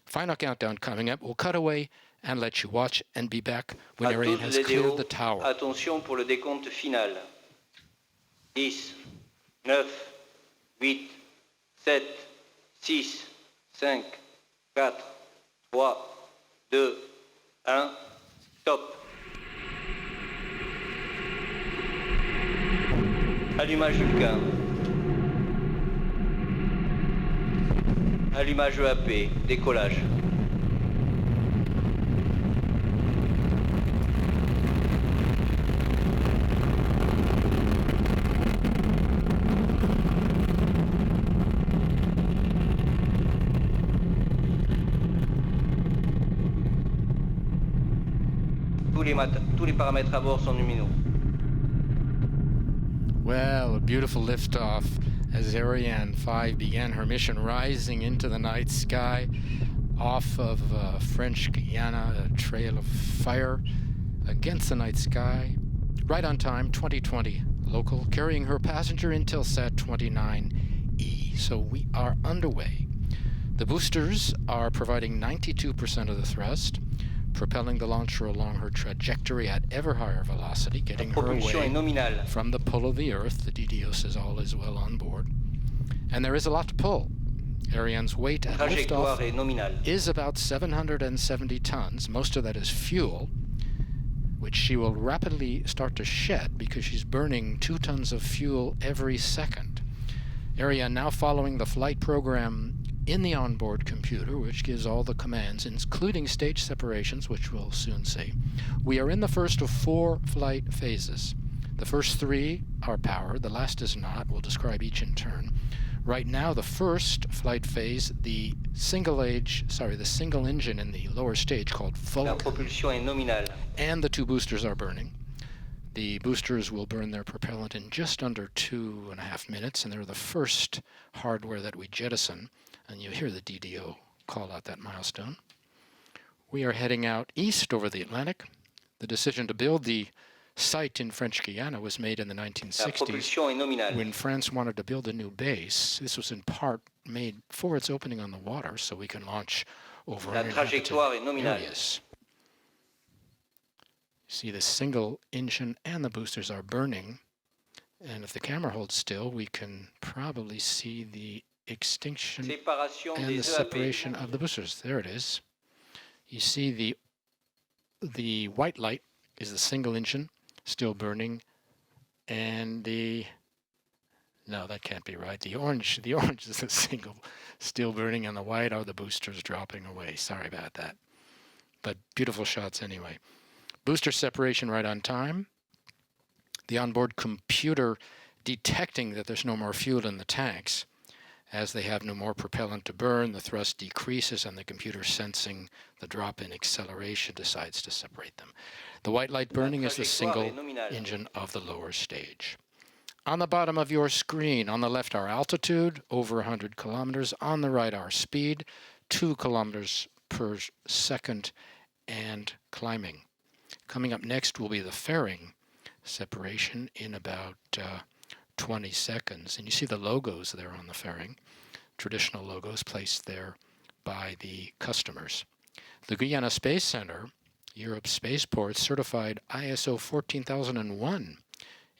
Final countdown coming up. We'll cut away and let you watch and be back when À Ariane tous has les cleared DO, the tower. attention pour le décompte final. 10, 9, 8, 7, 6, 5, 4, 3, 2, 1, top. Allumage Vulcain. Allumage EAP, décollage. Tous les paramètres à bord sont nominaux. Well, a beautiful liftoff as Ariane 5 began her mission rising into the night sky off of French Guiana, a trail of fire against the night sky, right on time, 2020 local, carrying her passenger Intelsat 29E. So we are underway. The boosters are providing 92% of the thrust, propelling the launcher along her trajectory at ever higher velocity, getting her away from the pull of the Earth. The DDO says all is well on board. And there is a lot to pull. Ariane's weight at liftoff is about 770 tons. Most of that is fuel, which she will rapidly start to shed because she's burning 2 tons of fuel every second. Ariane now following the flight program in the onboard computer, which gives all the commands, including stage separations, which we'll soon see. We are in the first of 4 flight phases. The first 3 are powered, the last is not. We'll describe each in turn. Right now, the first flight phase, the single engine in the lower stage called Vulcain, and the 2 boosters are burning. The boosters will burn their propellant in just under 2.5 minutes, and they're the first hardware that we jettison. And you hear the DDO call out that milestone. We are heading out east over the Atlantic. The decision to build the site in French Guiana was made in the 1960s when France wanted to build a new base. This was in part made for its opening on the water so we can launch over uninhabited areas. You see the single engine and the boosters are burning. And if the camera holds still, we can probably see the extinction and the separation of the boosters. There it is. You see the white light is the single engine still burning, and no, that can't be right. The orange is the single still burning, and the white are the boosters dropping away. Sorry about that. But beautiful shots anyway. Booster separation right on time. The onboard computer detecting that there's no more fuel in the tanks. As they have no more propellant to burn, the thrust decreases, and the computer, sensing the drop in acceleration, decides to separate them. The white light burning is the single engine of the lower stage. On the bottom of your screen, on the left, our altitude, over 100 kilometers. On the right, our speed, 2 kilometers per second, and climbing. Coming up next will be the fairing separation in about 20 seconds. And you see the logos there on the fairing, traditional logos placed there by the customers. The Guiana Space Center, Europe's spaceport, certified ISO 14001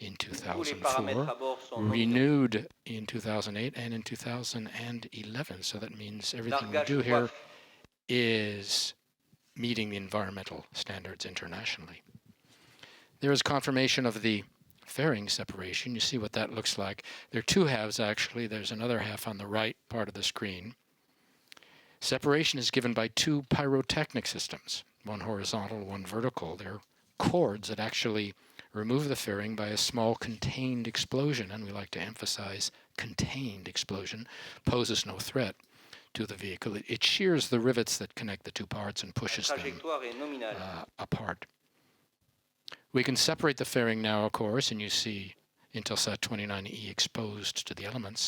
in 2004, renewed in 2008 and in 2011. So that means everything we do here is meeting the environmental standards internationally. There is confirmation of the fairing separation. You see what that looks like. There are 2 halves, actually. There's another half on the right part of the screen. Separation is given by 2 pyrotechnic systems, one horizontal, one vertical. They're cords that actually remove the fairing by a small contained explosion, and we like to emphasize contained explosion, poses no threat to the vehicle. It shears the rivets that connect the 2 parts and pushes them apart. We can separate the fairing now, of course, and you see Intelsat 29E exposed to the elements.